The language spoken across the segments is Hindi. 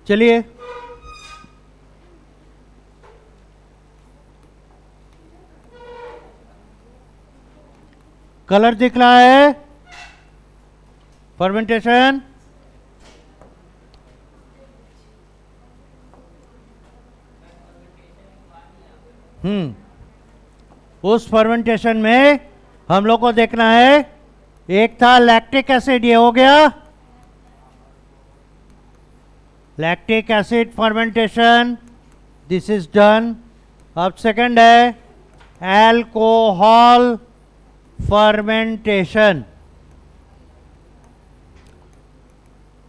चलिए कलर दिख रहा है, फर्मेंटेशन, उस फर्मेंटेशन में हम लोग को देखना है, एक था लैक्टिक एसिड, ये हो गया lactic acid fermentation, this is done. अब सेकंड है एल्कोहल फर्मेंटेशन,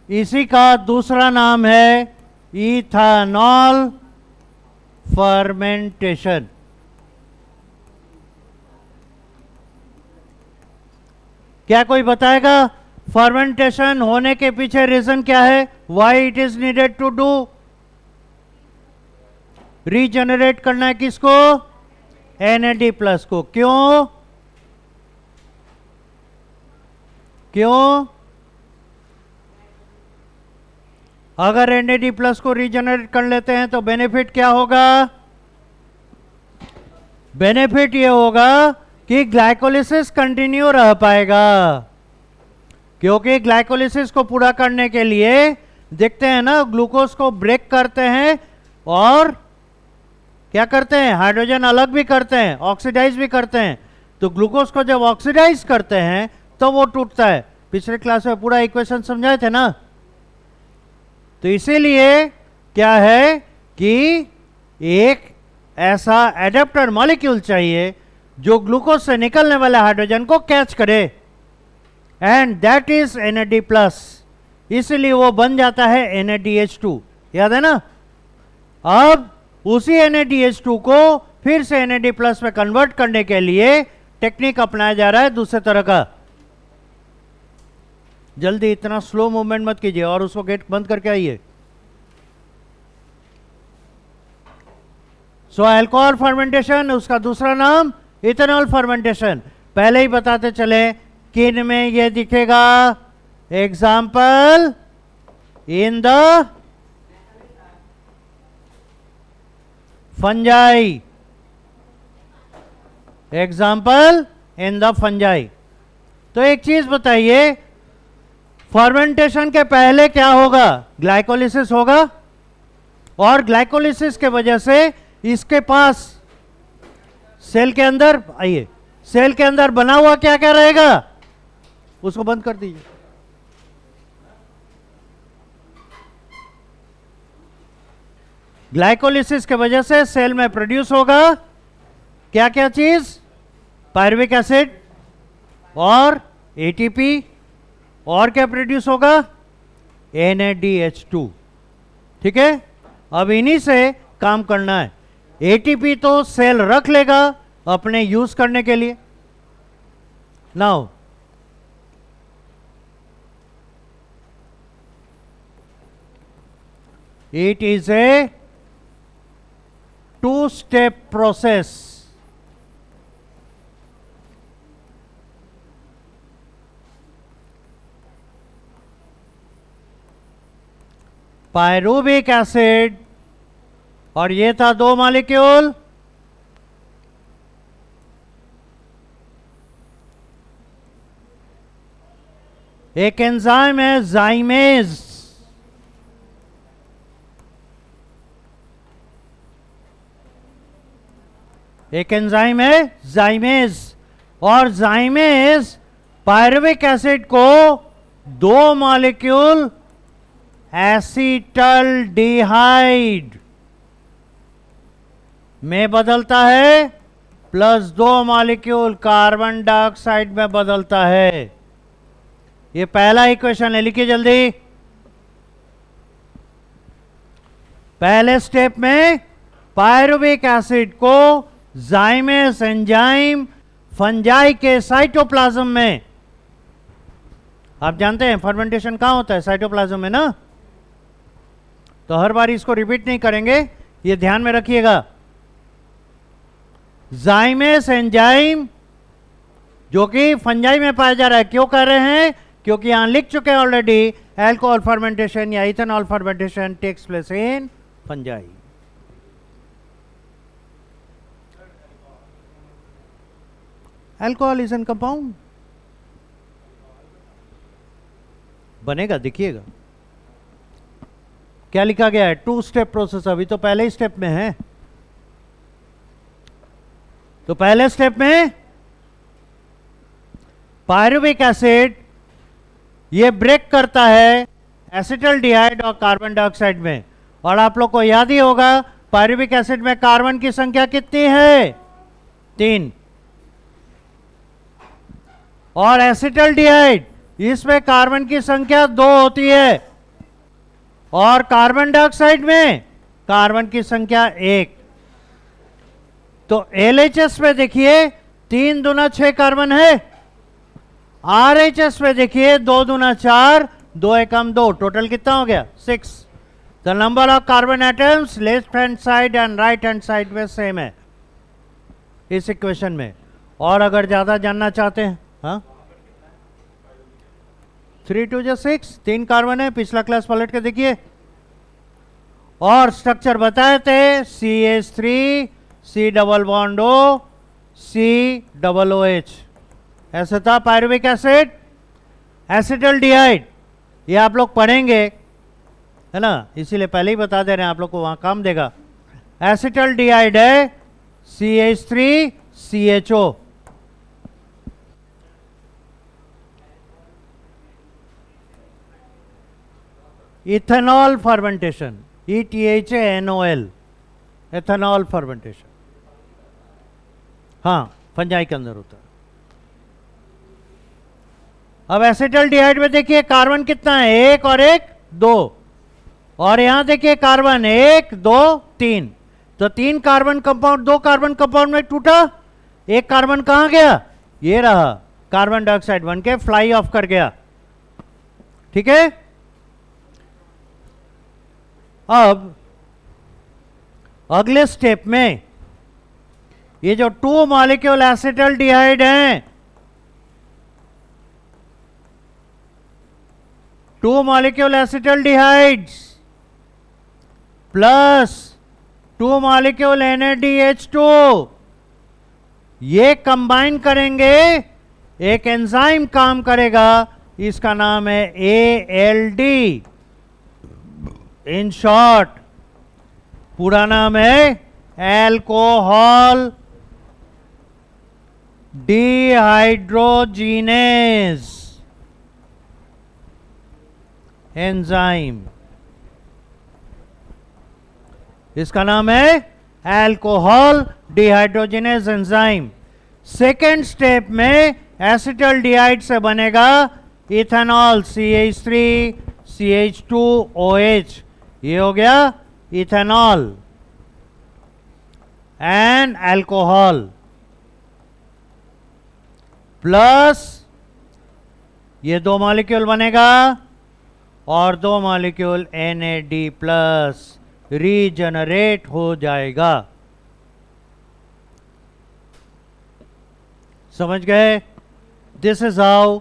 इसी का दूसरा नाम है इथेनॉल फर्मेंटेशन। क्या कोई बताएगा फर्मेंटेशन होने के पीछे रीजन क्या है? Why it is needed to do? Regenerate करना है किसको? NAD+ को। क्यों? क्यों? अगर NAD+ को रीजनरेट कर लेते हैं तो बेनिफिट क्या होगा? बेनिफिट ये होगा कि ग्लाइकोलिसिस कंटिन्यू रह पाएगा, क्योंकि ग्लाइकोलिसिस को पूरा करने के लिए देखते हैं ना, ग्लूकोज को ब्रेक करते हैं और क्या करते हैं, हाइड्रोजन अलग भी करते हैं, ऑक्सीडाइज भी करते हैं। तो ग्लूकोज को जब ऑक्सीडाइज करते हैं तो वो टूटता है। पिछले क्लास में पूरा इक्वेशन समझाए थे ना। तो इसीलिए क्या है कि एक ऐसा एडेप्टर मॉलिक्यूल चाहिए जो ग्लूकोज से निकलने वाले हाइड्रोजन को कैच करे, एंड दैट इज NAD+। इसलिए वो बन जाता है NADH2, याद है ना। अब उसी NADH2 को फिर से NAD+ में कन्वर्ट करने के लिए टेक्निक अपनाया जा रहा है दूसरे तरह का। जल्दी, इतना स्लो मूवमेंट मत कीजिए और उसको गेट बंद करके आइए। सो अल्कोहल फर्मेंटेशन, उसका दूसरा नाम इथेनॉल फर्मेंटेशन। पहले ही बताते चले किन में ये दिखेगा। Example in the fungi, example in the fungi. तो एक चीज बताइए, फर्मेंटेशन के पहले क्या होगा? ग्लाइकोलिसिस होगा, और ग्लाइकोलिसिस के वजह से इसके पास सेल के अंदर, आइए, सेल के अंदर बना हुआ क्या क्या रहेगा? उसको बंद कर दीजिए। ग्लाइकोलिसिस के वजह से सेल में प्रोड्यूस होगा क्या क्या चीज? पायरुविक एसिड और ATP, और क्या प्रोड्यूस होगा? NADH2। ठीक है, अब इन्हीं से काम करना है। ATP तो सेल रख लेगा अपने यूज करने के लिए। Now it is A 2-step process। Pyruvic acid, और ये था 2 मॉलिक्यूल, एक एंजाइम है जाइमेज, एक एंजाइम है जाइमेज, और जाइमेज पायरुविक एसिड को 2 मॉलिक्यूल एसीटल्डिहाइड में बदलता है, प्लस 2 मॉलिक्यूल कार्बन डाइऑक्साइड में बदलता है। ये पहला इक्वेशन है, लिखिए जल्दी। पहले स्टेप में पायरुविक एसिड को जाइमेस एंजाइम फंजाई के साइटोप्लाज्म में, आप जानते हैं फर्मेंटेशन कहां होता है? साइटोप्लाज्म में ना। तो हर बार इसको रिपीट नहीं करेंगे, ये ध्यान में रखिएगा। जाइमेस एंजाइम जो कि फंजाई में पाया जा रहा है, क्यों कर रहे हैं? क्योंकि यहां लिख चुके हैं ऑलरेडी, एल्कोहल फर्मेंटेशन या ethanol fermentation takes place in fungi. Alcohol is an compound बनेगा, देखिएगा क्या लिखा गया है, 2 स्टेप प्रोसेस। अभी तो पहले ही स्टेप में है। तो पहले स्टेप में पायरुविक एसिड ये ब्रेक करता है एसिटल्डिहाइड और कार्बन डाइऑक्साइड में। और आप लोग को याद ही होगा पायरुविक एसिड में कार्बन की संख्या कितनी है, 3। और एसिटल्डिहाइड इसमें कार्बन की संख्या 2 होती है। और कार्बन डाइऑक्साइड में कार्बन की संख्या 1। तो LHS में देखिए 3 दूना 6 कार्बन है। RHS में देखिए 2 दूना 4, 2 एकम 2, टोटल कितना हो गया 6। The number of carbon atoms left hand side and right hand side में सेम है इस इक्वेशन में। और अगर ज्यादा जानना चाहते हैं, हाँ 3 2 6, 3 कार्बन है। पिछला क्लास पलट के देखिए। और स्ट्रक्चर बताए थे CH3 C double bond O C double OH, ऐसा था पायरुविक एसिड। एसिटल्डिहाइड ये आप लोग पढ़ेंगे, है ना, इसीलिए पहले ही बता दे रहे हैं, आप लोग को वहां काम देगा। एसिटल्डिहाइड है CH3 CHO। Ethanol fermentation ETHANOL, ethanol fermentation, हाँ फंजाई के अंदर होता है। अब एसिटल्डिहाइड में देखिए कार्बन कितना है, 1 और 1 2। और यहां देखिए कार्बन 1 2 3। तो 3 कार्बन कंपाउंड 2 कार्बन कंपाउंड में टूटा। 1 कार्बन कहां गया, ये रहा, कार्बन डाइऑक्साइड बन के फ्लाई ऑफ कर गया। ठीक है। अब अगले स्टेप में ये जो 2 मॉलिक्यूल एसिटल्डिहाइड हैं, 2 मॉलिक्यूल एसिटल्डिहाइड्स प्लस 2 मॉलिक्यूल NADH2 ये कंबाइन करेंगे, एक एंजाइम काम करेगा, इसका नाम है ALD। इन शॉर्ट पूरा नाम है एल्कोहल डिहाइड्रोजिनेज एंजाइम। इसका नाम है alcohol dehydrogenase enzyme. Second step में एसिटल्डिहाइड से बनेगा इथेनॉल CH3 CH2OH, ये हो गया इथेनॉल एंड अल्कोहल। प्लस ये 2 मॉलिक्यूल बनेगा और 2 मॉलिक्यूल NAD+ रीजनरेट हो जाएगा। समझ गए? This is how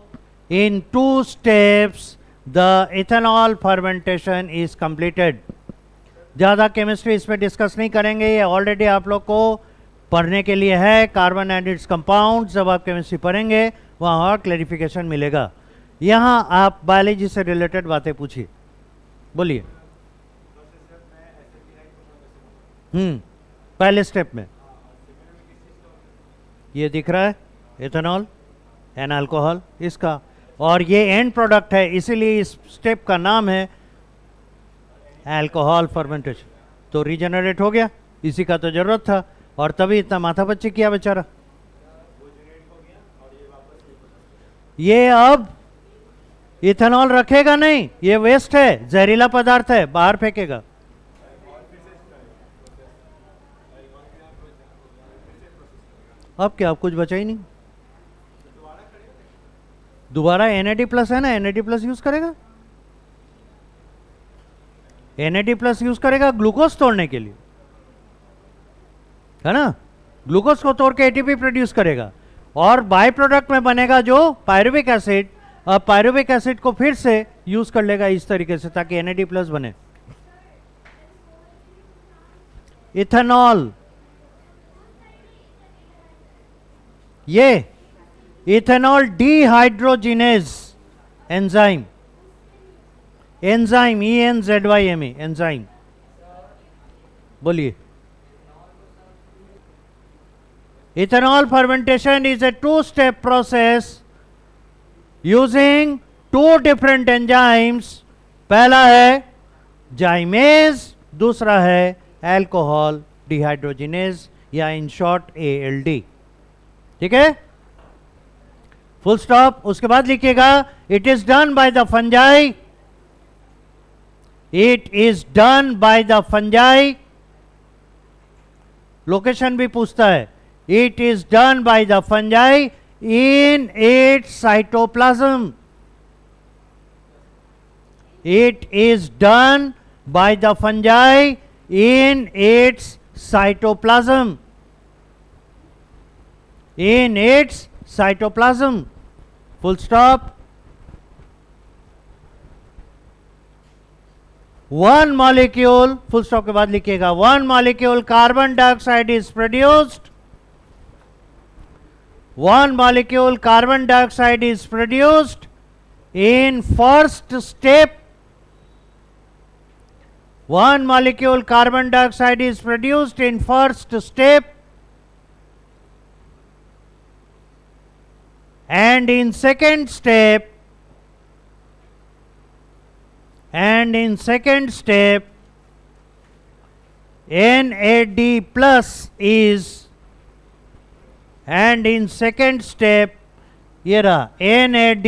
in 2 steps the ethanol fermentation is completed. ज़्यादा केमिस्ट्री इसमें डिस्कस नहीं करेंगे, ये ऑलरेडी आप लोग को पढ़ने के लिए है। कार्बन एंड इट्स कंपाउंड जब आप केमिस्ट्री पढ़ेंगे वहाँ और क्लैरिफिकेशन मिलेगा। यहाँ आप बायोलॉजी से रिलेटेड बातें पूछिए, बोलिए। पहले स्टेप में ये दिख रहा है इथेनॉल एन अल्कोहल इसका, और ये एंड प्रोडक्ट है, इसीलिए इस स्टेप का नाम है अल्कोहल फर्मेंटेशन। तो रीजनरेट हो गया, इसी का तो जरूरत था, और तभी इतना माथा पच्ची किया बेचारा। ये अब इथेनॉल रखेगा नहीं, ये वेस्ट है, जहरीला पदार्थ है, बाहर फेंकेगा। अब क्या, अब कुछ बचा ही नहीं। दोबारा NAD+ है ना, NAD+ यूज करेगा, NAD+ यूज करेगा ग्लूकोज तोड़ने के लिए, है ना। ग्लूकोज को तोड़ के ATP प्रोड्यूस करेगा, और बाय प्रोडक्ट में बनेगा जो पायरुविक एसिड, अब पायरुविक एसिड को फिर से यूज कर लेगा इस तरीके से ताकि NAD+ बने। इथेनॉल, ये ethanol dehydrogenase enzyme, enzyme ENZYME enzyme, बोलिए। Ethanol fermentation is a two-step process using two different enzymes. पहला है जाइमेज, दूसरा है अल्कोहल डिहाइड्रोजिनेज या इन शॉर्ट ALD। ठीक है, फुल स्टॉप। उसके बाद लिखिएगा it is done by the fungi, it is done by the fungi. Location भी पूछता है, it is done by the fungi in its cytoplasm. It is done by the fungi in its cytoplasm. In its cytoplasm. Full stop. One molecule, full stop के बाद लिखिएगा, one molecule carbon dioxide is produced. One molecule carbon dioxide is produced in first step. One molecule carbon dioxide is produced in first step, and in second step, NAD+ is, and in second step, ये रहा, NAD+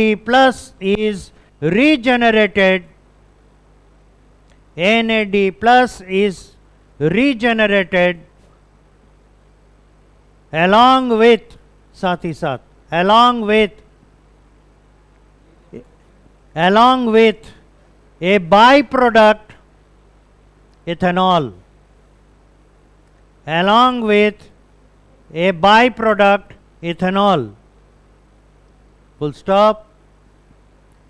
is regenerated, NAD+ is regenerated along with, साथ ही साथ, along with a byproduct ethanol, along with a byproduct ethanol, full stop,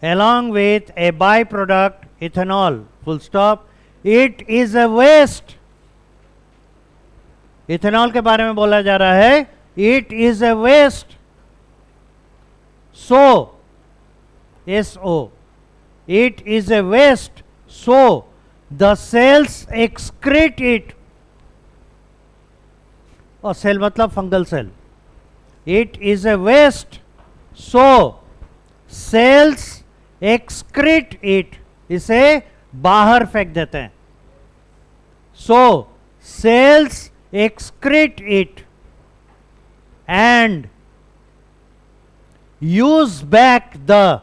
along with a byproduct ethanol, full stop. It is a waste. Ethanol के बारे में बोला जा रहा है, it is a waste. So, SO, it is a waste, so the cells excrete it. और सेल मतलब fungal cell. It is a waste, so cells excrete it, इसे बाहर फेंक देते हैं। So cells excrete it and use back the,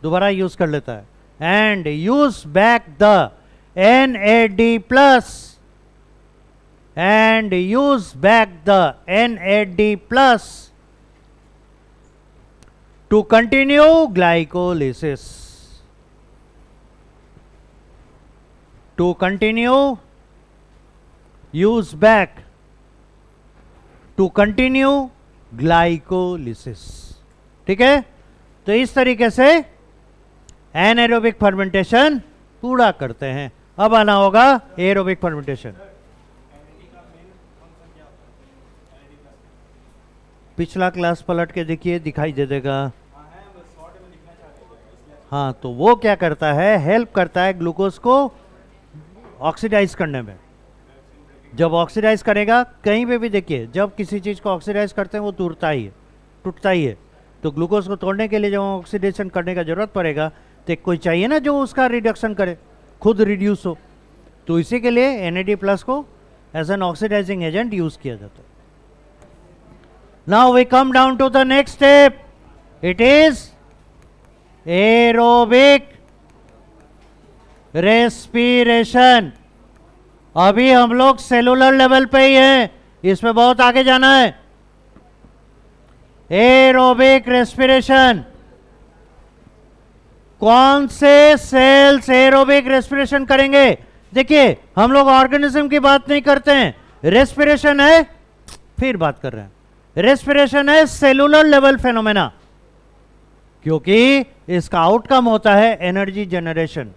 दोबारा यूज कर लेता है, and use back the NAD+, and use back the NAD+ to continue glycolysis. To continue, use back to continue glycolysis. ठीक है, तो इस तरीके से एनारोबिक फर्मेंटेशन पूरा करते हैं। अब आना होगा एरोबिक फर्मेंटेशन। पिछला क्लास पलट के देखिए, दिखाई दे देगा। हाँ, तो वो क्या करता है, हेल्प करता है ग्लूकोज को ऑक्सीडाइज करने में। जब ऑक्सीडाइज करेगा, कहीं पे भी देखिए, जब किसी चीज को ऑक्सीडाइज करते हैं वो टूटता ही है। तो ग्लूकोज को तोड़ने के लिए जब ऑक्सीडेशन करने का जरूरत पड़ेगा तो कोई चाहिए ना जो उसका रिडक्शन करे, खुद रिड्यूस हो। तो इसी के लिए NAD+ को as an oxidising agent use किया जाता है। Now we come down to the next step. It is aerobic respiration. अभी हम लोग सेलुलर लेवल पे ही हैं, इसमें बहुत आगे जाना है। एरोबिक रेस्पिरेशन, कौन से सेल्स एरोबिक रेस्पिरेशन करेंगे? देखिए, हम लोग ऑर्गेनिज्म की बात नहीं करते हैं, रेस्पिरेशन है, फिर बात कर रहे हैं। रेस्पिरेशन है सेलुलर लेवल फेनोमेना, क्योंकि इसका आउटकम होता है एनर्जी जनरेशन।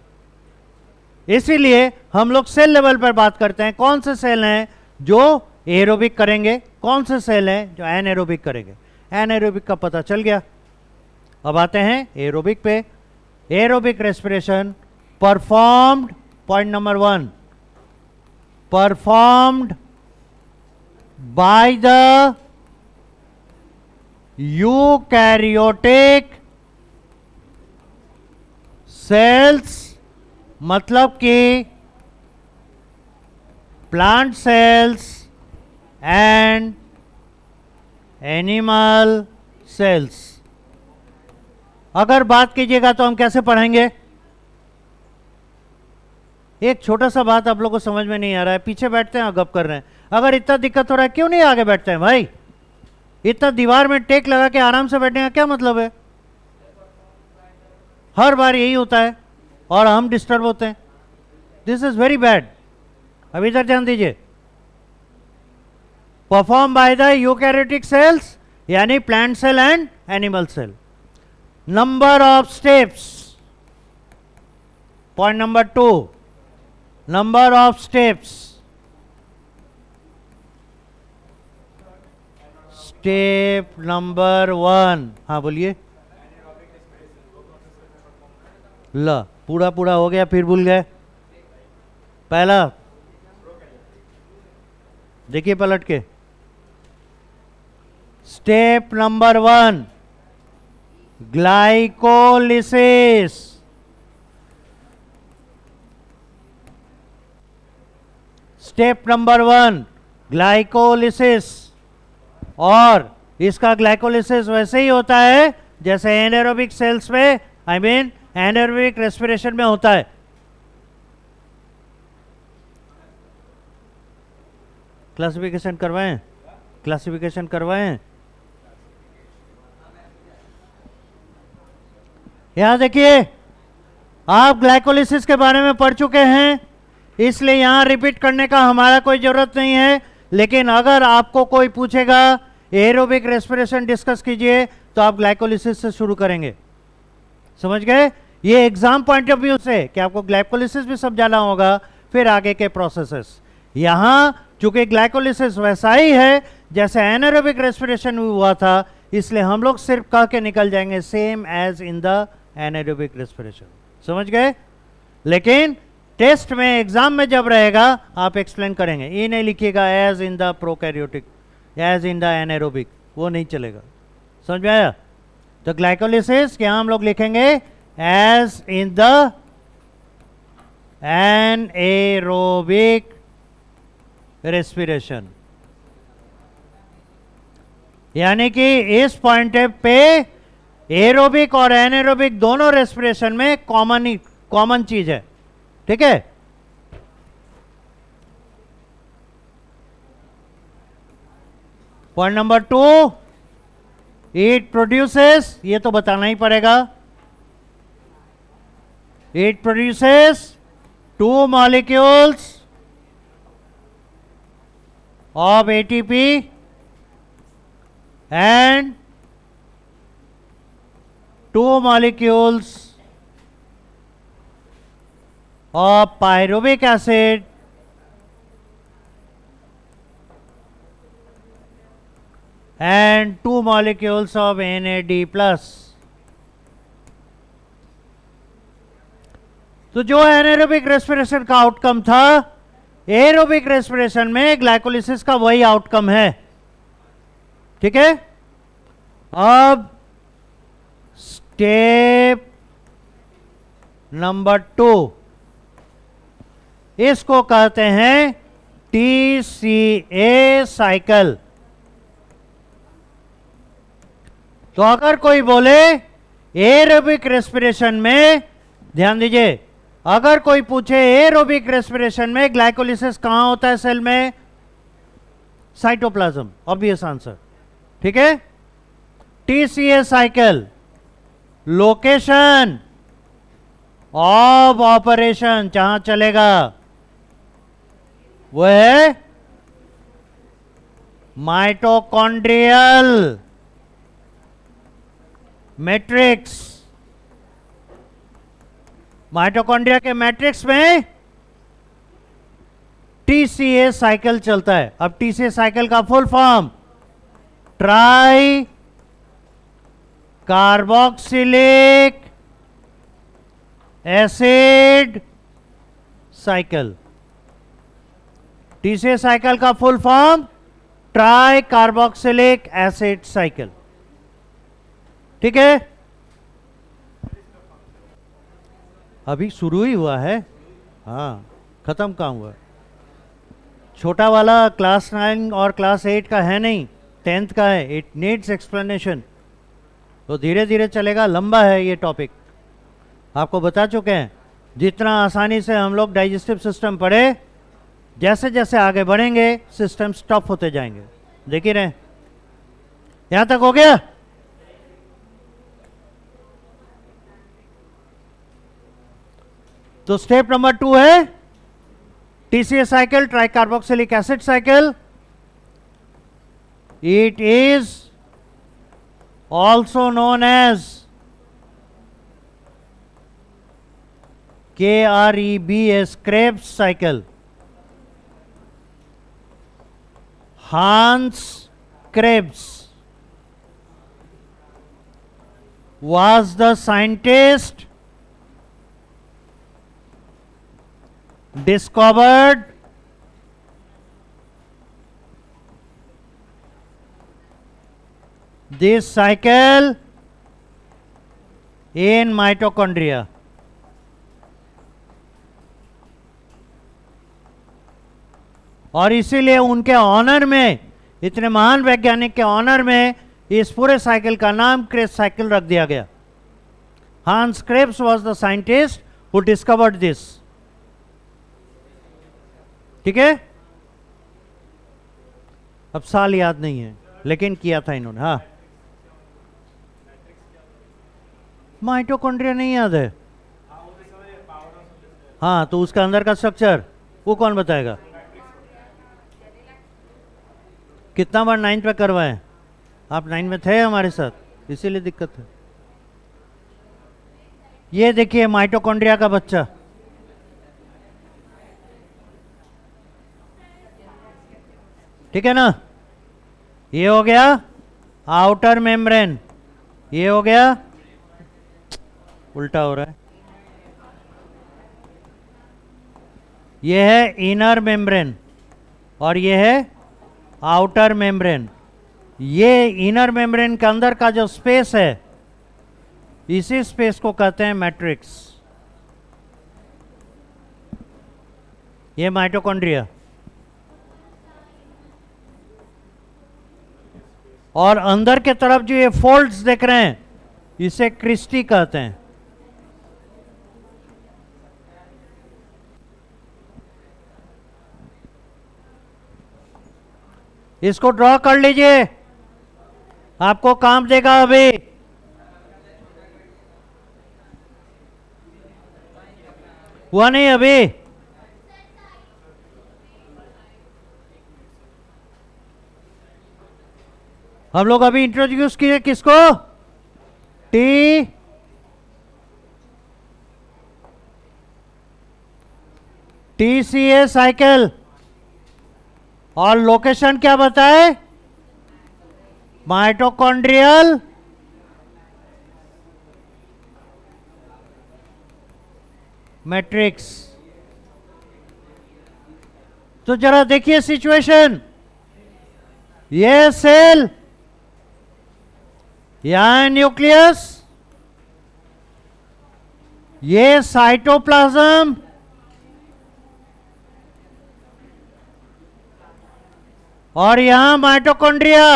इसीलिए हम लोग सेल लेवल पर बात करते हैं, कौन से सेल हैं जो एरोबिक करेंगे, कौन से सेल हैं जो एनएरोबिक करेंगे। एनएरोबिक का पता चल गया। अब आते हैं एरोबिक पे। Aerobic respiration performed, point number 1, performed by the eukaryotic sales, मतलब कि plant cells and animal cells. अगर बात कीजिएगा तो हम कैसे पढ़ेंगे? एक छोटा सा बात आप लोगों को समझ में नहीं आ रहा है, पीछे बैठते हैं और गप कर रहे हैं। अगर इतना दिक्कत हो रहा है क्यों नहीं आगे बैठते हैं भाई? इतना दीवार में टेक लगा के आराम से बैठने का क्या मतलब है? हर बार यही होता है और हम डिस्टर्ब होते हैं। This is very bad. अब इधर ध्यान दीजिए। Perform by the eukaryotic cells यानी plant cell and animal cell. Number of steps, point number 2, number of steps. Step number 1, हाँ बोलिए। ला पूरा पूरा हो गया फिर भूल गए। पहला देखिए पलट के। Step number 1 glycolysis. Step number 1 glycolysis. और इसका ग्लाइकोलिसिस वैसे ही होता है जैसे एनाएरोबिक सेल्स में, आई मीन एनाएरोबिक रेस्पिरेशन में होता है। क्लासिफिकेशन करवाएं, क्लासिफिकेशन करवाएं। यहां देखिए, आप ग्लाइकोलिसिस के बारे में पढ़ चुके हैं, इसलिए यहां रिपीट करने का हमारा कोई जरूरत नहीं है। लेकिन अगर आपको कोई पूछेगा एरोबिक रेस्पिरेशन डिस्कस कीजिए, तो आप ग्लाइकोलिसिस से शुरू करेंगे। समझ गए? ये एग्जाम पॉइंट ऑफ व्यू से कि आपको ग्लाइकोलिसिस भी समझाना होगा, फिर आगे के प्रोसेसेस। यहां चूंकि ग्लाइकोलिसिस वैसा ही है जैसे एनाएरोबिक रेस्पिरेशन हुआ था, इसलिए हम लोग सिर्फ कह के निकल जाएंगे same as in the anaerobic respiration. समझ गए? लेकिन टेस्ट में, एग्जाम में जब रहेगा आप एक्सप्लेन करेंगे। ये नहीं लिखिएगा as in the prokaryotic, as in the anaerobic, वो नहीं चलेगा। समझ में आया? तो ग्लाइकोलिसिस यहां हम लोग लिखेंगे as in the anaerobic respiration. यानी कि इस पॉइंट पे एरोबिक और एनाएरोबिक दोनों रेस्पिरेशन में कॉमन चीज है। ठीक है? पॉइंट नंबर 2, इट प्रोड्यूसेस, ये तो बताना ही पड़ेगा। It produces 2 molecules of ATP and 2 molecules of pyruvic acid and 2 molecules of NAD+। तो जो एनाएरोबिक रेस्पिरेशन का आउटकम था, एरोबिक रेस्पिरेशन में ग्लाइकोलिसिस का वही आउटकम है। ठीक है? अब स्टेप नंबर 2, इसको कहते हैं TCA साइकिल। तो अगर कोई बोले एरोबिक रेस्पिरेशन में, ध्यान दीजिए, अगर कोई पूछे एरोबिक रेस्पिरेशन में ग्लाइकोलिसिस कहां होता है सेल में, साइटोप्लाज्म, ऑब्वियस आंसर। ठीक है? TCA cycle, location of operation जहां चलेगा वो है माइटोकॉन्ड्रियल मैट्रिक्स माइटोकॉन्ड्रिया के मैट्रिक्स में टीसीए साइकिल चलता है। अब टीसीए साइकिल का full form try carboxylic acid cycle. TCA cycle का full form try carboxylic acid cycle. ठीक है, अभी शुरू ही हुआ है, हाँ खत्म कहाँ हुआ। छोटा वाला क्लास 9 और क्लास 8 का है नहीं, 10th का है। इट नीड्स एक्सप्लेनेशन, तो धीरे धीरे चलेगा, लंबा है ये टॉपिक। आपको बता चुके हैं जितना आसानी से हम लोग डाइजेस्टिव सिस्टम पढ़े, जैसे जैसे आगे बढ़ेंगे सिस्टम स्टॉप होते जाएंगे। देख ही रहे, यहां तक हो गया। तो स्टेप नंबर 2 है TCA cycle, tri carboxylic acid cycle. It is also known as KREBS, Krebs cycle. Hans Krebs was the scientist discovered this cycle in mitochondria. और इसीलिए उनके ऑनर में, इतने महान वैज्ञानिक के ऑनर में इस पूरे साइकिल का नाम क्रेब्स साइकिल रख दिया गया। Hans Krebs was the scientist who discovered this. ठीक है, अब साल याद नहीं है लेकिन किया था इन्होंने। हाँ, माइटोकॉन्ड्रिया नहीं याद है। हाँ, तो उसका अंदर का स्ट्रक्चर वो कौन बताएगा? कितना बार 9 पे करवाएं? आप 9 में थे हमारे साथ, इसीलिए दिक्कत है। ये देखिए माइटोकॉन्ड्रिया का बच्चा, ठीक है ना। ये हो गया आउटर मेम्ब्रेन, ये हो गया, उल्टा हो रहा है, ये है इनर मेम्ब्रेन और ये है आउटर मेम्ब्रेन। ये इनर मेम्ब्रेन के अंदर का जो स्पेस है, इसी स्पेस को कहते हैं मैट्रिक्स। ये माइटोकॉन्ड्रिया, और अंदर के तरफ जो ये फोल्ड्स देख रहे हैं इसे क्रिस्टी कहते हैं। इसको ड्रॉ कर लीजिए, आपको काम देगा। अभी हुआ नहीं, अभी हम लोग अभी इंट्रोड्यूस किए किसको? TCA cycle. और लोकेशन क्या बताए? Mitochondrial matrix. तो जरा देखिए सिचुएशन, ये सेल, यहां न्यूक्लियस, ये साइटोप्लाज्म, और यहां माइटोकॉन्ड्रिया।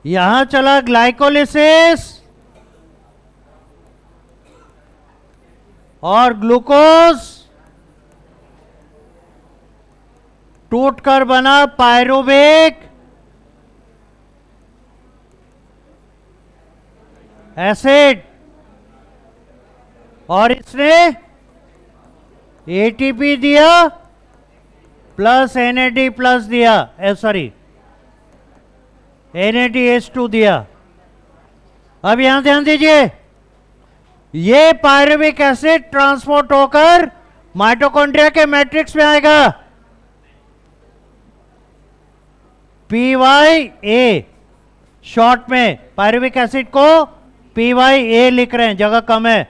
यहां चला ग्लाइकोलिसिस और ग्लूकोज टूटकर बना पायरुवेट एसिड, और इसने एटीपी दिया प्लस NAD प्लस दिया, सॉरी NADH2 दिया। अब यहां ध्यान दीजिए, ये पायरुविक एसिड ट्रांसपोर्ट होकर माइटोकॉन्ड्रिया के मैट्रिक्स में आएगा। PYA शॉर्ट में पायरुविक एसिड को PYA लिख रहे हैं, जगह कम है।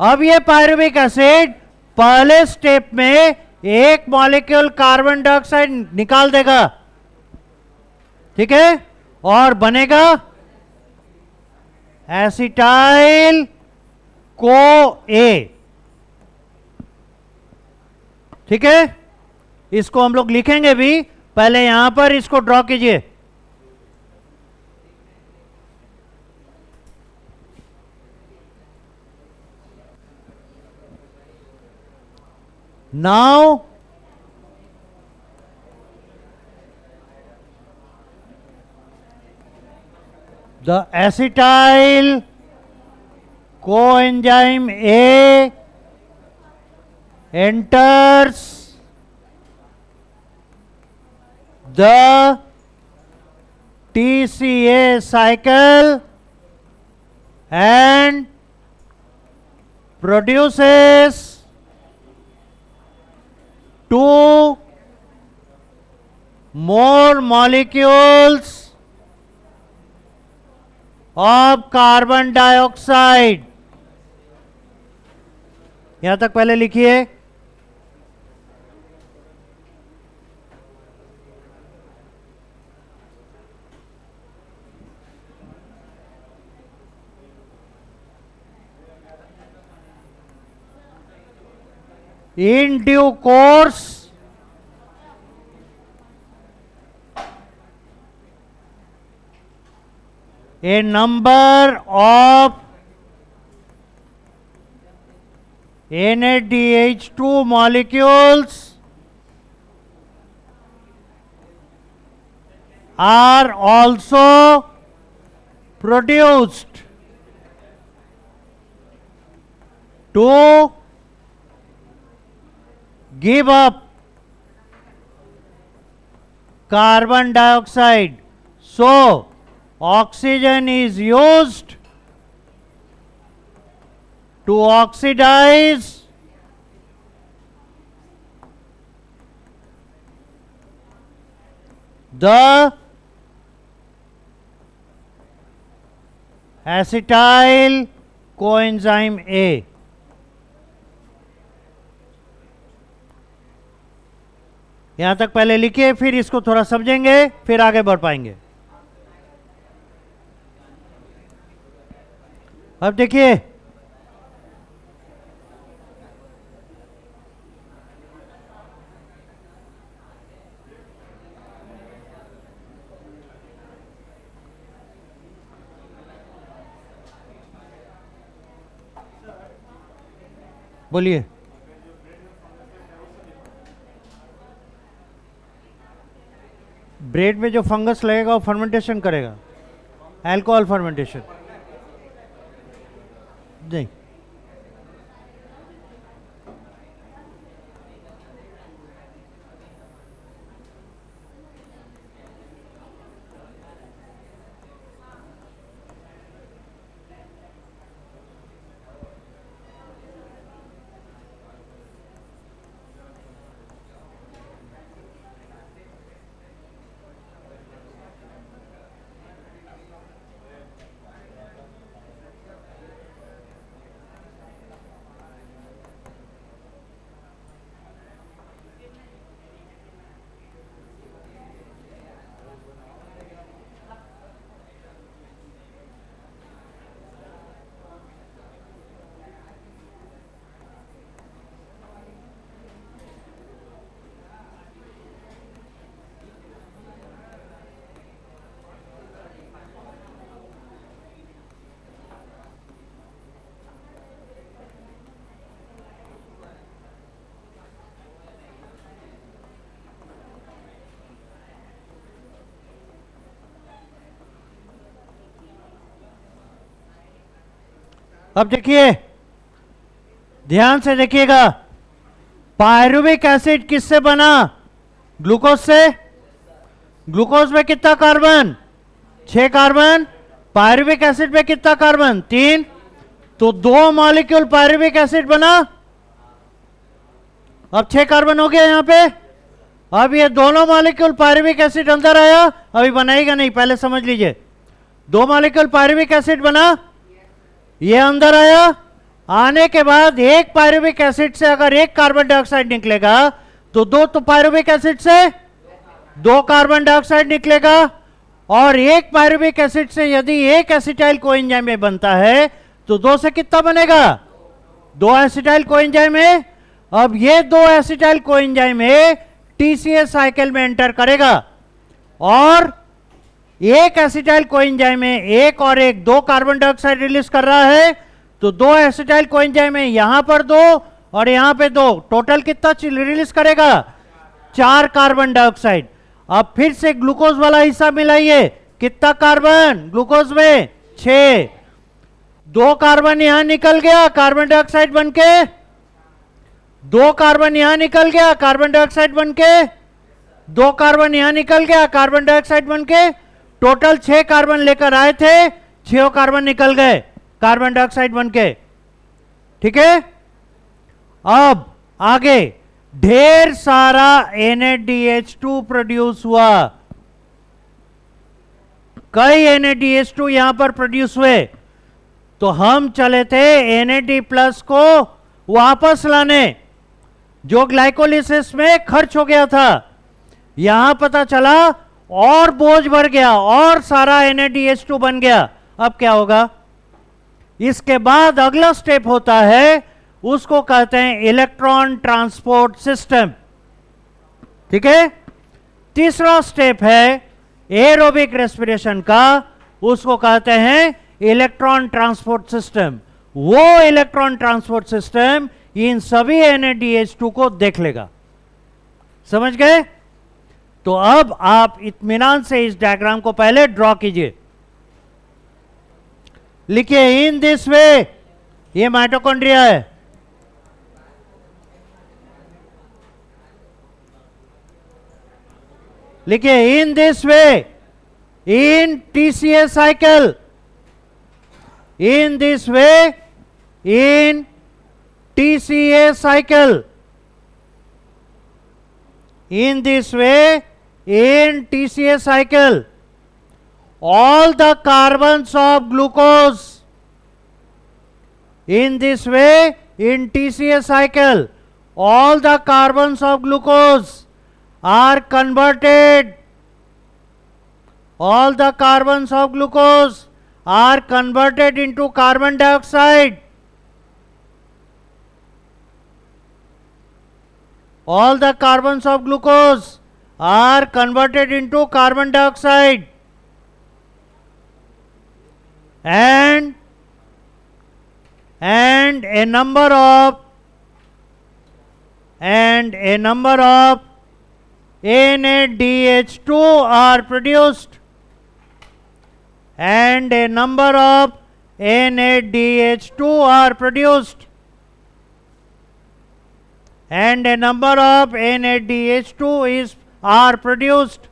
अब ये पायरुविक एसिड पहले स्टेप में एक मॉलिक्यूल कार्बन डाइऑक्साइड निकाल देगा, ठीक है, और बनेगा एसिटाइल को ए, ठीक है। इसको हम लोग लिखेंगे भी, पहले यहां पर इसको ड्रॉ कीजिए। Now the acetyl coenzyme A enters the TCA cycle and produces two more molecules of carbon dioxide. यहां तक पहले लिखिए। In due course, a number of NADH2 molecules are also produced to give up carbon dioxide. So, oxygen is used to oxidize the acetyl coenzyme A. यहां तक पहले लिखिए, फिर इसको थोड़ा समझेंगे, फिर आगे बढ़ पाएंगे। अब देखिए, बोलिए। ब्रेड में जो फंगस लगेगा वो फर्मेंटेशन करेगा, अल्कोहल फर्मेंटेशन नहीं। अब देखिए, ध्यान से देखिएगा, पायरुविक एसिड किससे बना? ग्लूकोज से। ग्लूकोज में कितना कार्बन? 6 कार्बन। पायरुविक एसिड में कितना कार्बन? 3। तो 2 मॉलिक्यूल पायरुविक एसिड बना। अब 6 कार्बन हो गया यहां पे। अब ये दोनों मॉलिक्यूल पायरुविक एसिड अंदर आया, अभी बनाएगा नहीं, पहले समझ लीजिए। 2 मॉलिक्यूल पायरुविक एसिड बना, ये अंदर आया। आने के बाद एक पायरुविक एसिड से अगर एक कार्बन डाइऑक्साइड निकलेगा तो 2 तो पायरुविक एसिड से 2 कार्बन डाइऑक्साइड निकलेगा। और एक पायरुविक एसिड से यदि एक एसिटाइल कोएंजाइम में बनता है तो 2 से कितना बनेगा? 2 एसिटाइल कोएंजाइम है। अब ये 2 एसिटाइल कोएंजाइम है टीसीएस साइकिल में एंटर करेगा और एक एसिटाइल कोएंजाइम में एक और एक 2 कार्बन डाइऑक्साइड रिलीज कर रहा है। तो 2 एसिटाइल कोएंजाइम है, यहां पर 2 और यहां पे 2, टोटल कितना रिलीज करेगा? 4 कार्बन डाइऑक्साइड। अब फिर से ग्लूकोज वाला हिस्सा मिलाइए, कितना कार्बन ग्लूकोज में? 6। 2 कार्बन यहां निकल गया कार्बन डाइऑक्साइड बनके, 2 कार्बन यहां निकल गया कार्बन डाइऑक्साइड बनके, 2 कार्बन यहां निकल गया कार्बन डाइऑक्साइड बनके। टोटल 6 कार्बन लेकर आए थे, 6 कार्बन निकल गए कार्बन डाइऑक्साइड बनके। ठीक है। अब आगे ढेर सारा NADH2 प्रोड्यूस हुआ, कई NADH2 यहां पर प्रोड्यूस हुए। तो हम चले थे NAD+ को वापस लाने, जो ग्लाइकोलिसिस में खर्च हो गया था। यहां पता चला और बोझ भर गया और सारा NADH2 बन गया। अब क्या होगा? इसके बाद अगला स्टेप होता है, उसको कहते हैं इलेक्ट्रॉन ट्रांसपोर्ट सिस्टम। ठीक है। तीसरा स्टेप है एरोबिक रेस्पिरेशन का, उसको कहते हैं इलेक्ट्रॉन ट्रांसपोर्ट सिस्टम। वो इलेक्ट्रॉन ट्रांसपोर्ट सिस्टम इन सभी NADH2 को देख लेगा। समझ गए? तो अब आप इत्मीनान से इस डायग्राम को पहले ड्रॉ कीजिए। लिखिए इन दिस वे, ये माइटोकॉन्ड्रिया है। लिखिए in this way, in TCA cycle, in this way, in TCA cycle, in this way, in TCA cycle, all the carbons of glucose, in this way, in TCA cycle, all the carbons of glucose are converted, all the carbons of glucose are converted into carbon dioxide. All the carbons of glucose are converted into carbon dioxide, and a number of NADH2 are produced, and a number of NADH2 are produced, and a number of NADH2 are produced.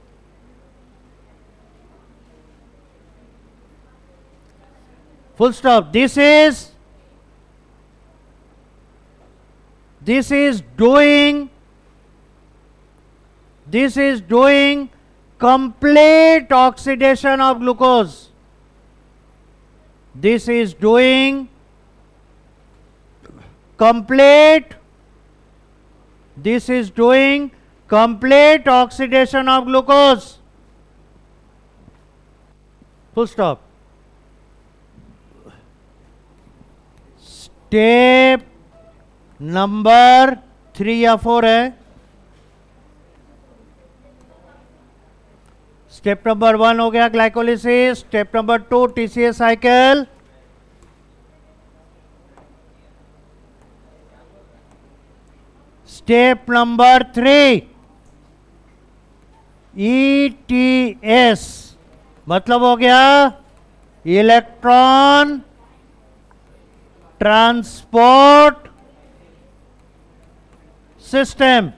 Full stop. This is doing complete oxidation of glucose. This is doing complete oxidation of glucose. Full stop. Step number 3 या 4 है। स्टेप नंबर 1 हो गया glycolysis, step number 2 TCA cycle, step number 3 ETS, मतलब हो गया electron transport system,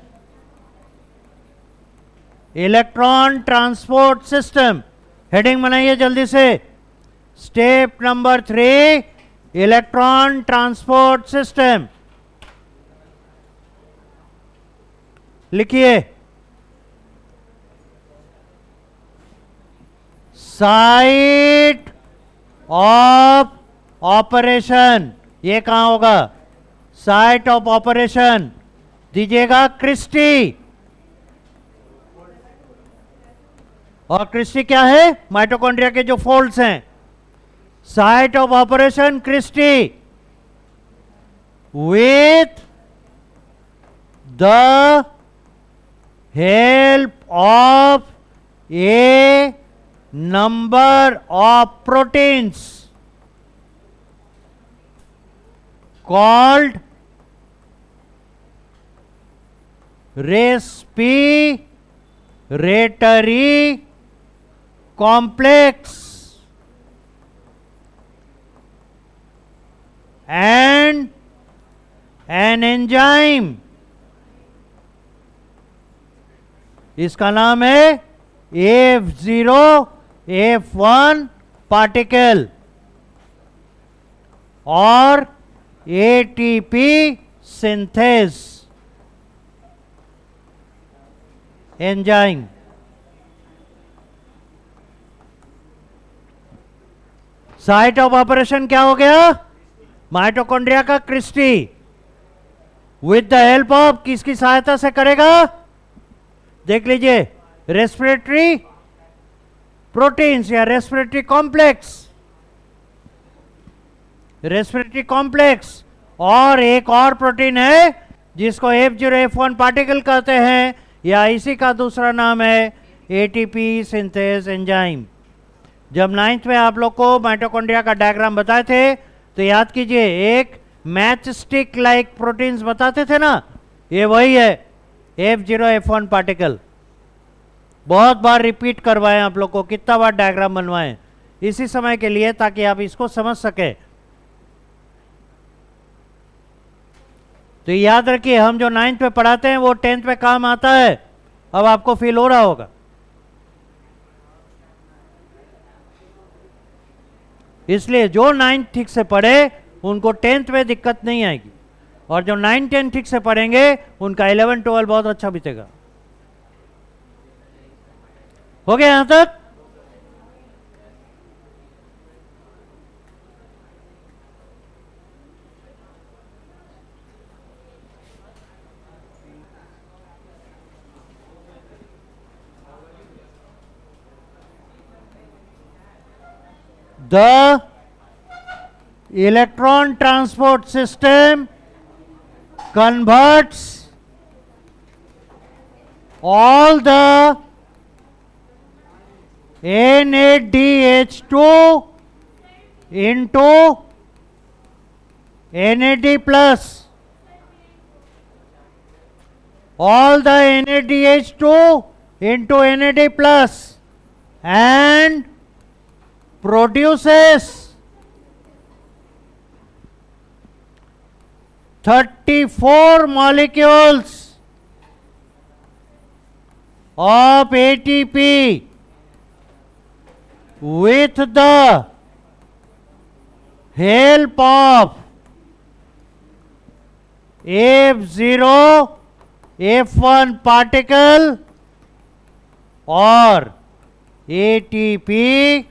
electron transport system. Heading बनाइए जल्दी से। Step number 3, electron transport system. लिखिए साइट ऑफ ऑपरेशन। ये कहां होगा? साइट ऑफ ऑपरेशन दीजिएगा क्रिस्टी। और क्रिस्टी क्या है? माइटोकॉन्ड्रिया के जो फोल्ड्स हैं। Site of operation cristae with the help of A number of proteins called respiratory complex and an enzyme। इसका नाम है F0F1 पार्टिकल और ATP synthase enzyme. Site of operation क्या हो गया? माइटोकॉन्ड्रिया का cristae with the help of, किसकी सहायता से करेगा? देख लीजिए, रेस्पिरेटरी प्रोटीन्स या रेस्पिरेटरी कॉम्प्लेक्स, रेस्पिरेटरी कॉम्प्लेक्स। और एक और प्रोटीन है जिसको F0F1 पार्टिकल कहते हैं, या इसी का दूसरा नाम है एटीपी सिंथेस एंजाइम। जब 9th में आप लोग को माइटोकॉन्ड्रिया का डायग्राम बताए थे तो याद कीजिए, एक मैच स्टिक लाइक प्रोटीन्स बताते थे ना, ये वही है F0F1 पार्टिकल। बहुत बार रिपीट करवाएं आप लोग को, कितना बार डायग्राम बनवाएं, इसी समय के लिए, ताकि आप इसको समझ सके। तो याद रखिए, हम जो 9th में पढ़ाते हैं वो 10th में काम आता है। अब आपको फील हो रहा होगा। इसलिए जो 9th ठीक से पढ़े उनको 10th में दिक्कत नहीं आएगी, और जो 9, 10 ठीक से पढ़ेंगे उनका 11, 12 बहुत अच्छा बीतेगा। हो गया यहां तक? The electron transport system converts all the NADH2 into NAD plus. All the NADH2 into NAD plus and produces 34 molecules of ATP with the help of F0 F1 particle or ATP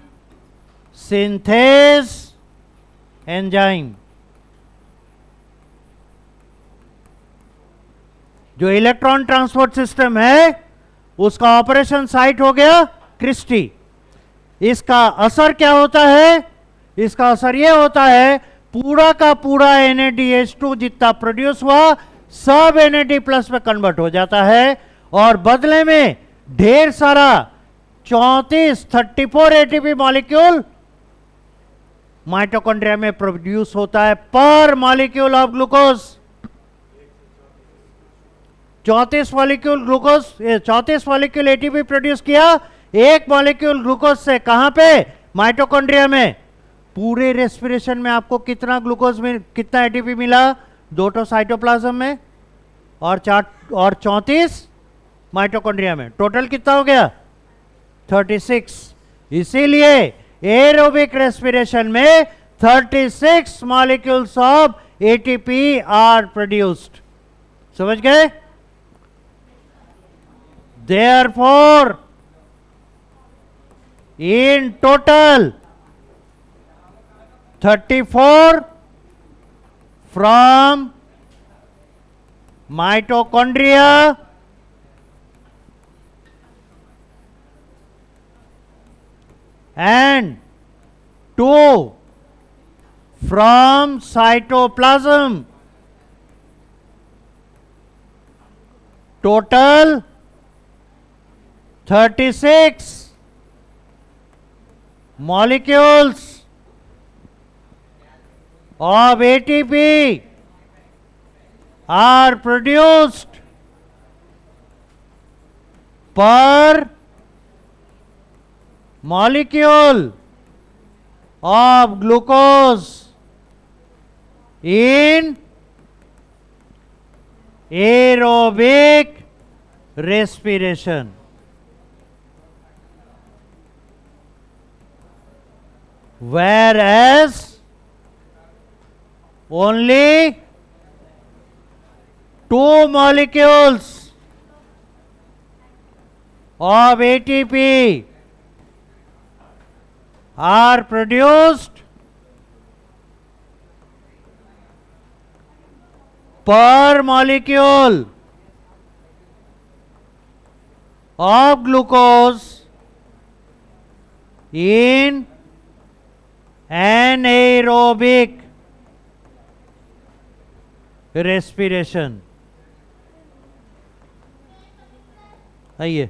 synthase enzyme. जो इलेक्ट्रॉन ट्रांसपोर्ट सिस्टम है उसका ऑपरेशन साइट हो गया क्रिस्टी। इसका असर क्या होता है? इसका असर यह होता है पूरा का पूरा NADH2 जितना प्रोड्यूस हुआ सब NAD+ में कन्वर्ट हो जाता है, और बदले में ढेर सारा 34 ATP मॉलिक्यूल माइटोकॉन्ड्रिया में प्रोड्यूस होता है पर molecule of glucose. 34 molecule glucose, 34 molecule ATP produce किया, एक मॉलिक्यूल ग्लूकोज से। कहां पे? माइटोकॉन्ड्रिया में। पूरे रेस्पिरेशन में आपको कितना ग्लूकोज में कितना एटीपी मिला? 2 तो साइटोप्लाज्म में और 34 माइटोकॉन्ड्रिया में। टोटल कितना हो गया? 36। इसीलिए एरोबिक रेस्पिरेशन में 36 molecules of ATP are produced. समझ गए? Therefore, in total 34 from mitochondria and 2 from cytoplasm. Total 36 molecules of ATP are produced per molecule of glucose in aerobic respiration. Whereas only 2 molecules of ATP are produced per molecule of glucose in anaerobic respiration. आइए